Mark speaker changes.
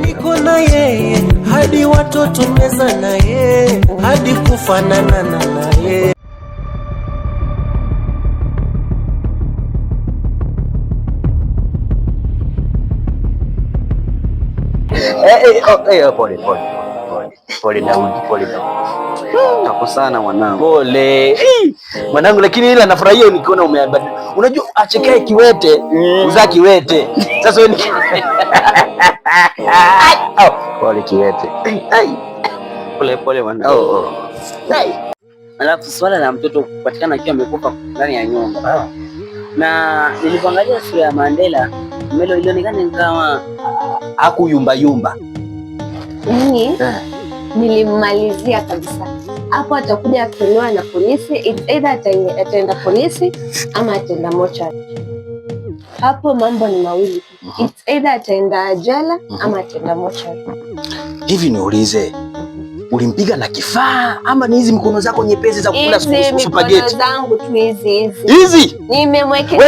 Speaker 1: Niko na yeye hadi watoto meza na yeye hadi kufanana na yeye.
Speaker 2: Pole Daudi, pole Daudi.
Speaker 3: Takosana mwanangu.
Speaker 2: Pole. Mwanangu, lakini ila nafurahia nikiona umeabadilika. Unajua achekae kiwete, uzaa kiwete. Sasa wewe pole kiwete.
Speaker 3: Pole mwanangu. Alafu swala la mtoto kupatikana akiwa amekufa ndani ya nyumba. Na nilipoangalia sura ya Mandela, Melo ilionekana kama
Speaker 2: hakuyumba.
Speaker 4: Nilimalizia kabisa hapo. Atakuja kutolewa na polisi, either ataenda polisi ama ataenda mochari. Hapo mambo ni mawili, it's either ataenda jela ama ataenda mochari.
Speaker 2: Hivi niulize, ulimpiga na kifaa ama ni hizi mikono zako nyepesi za kukula spaghetti?
Speaker 4: Mikono zangu tu hizi
Speaker 2: hizi
Speaker 4: nimemwekea.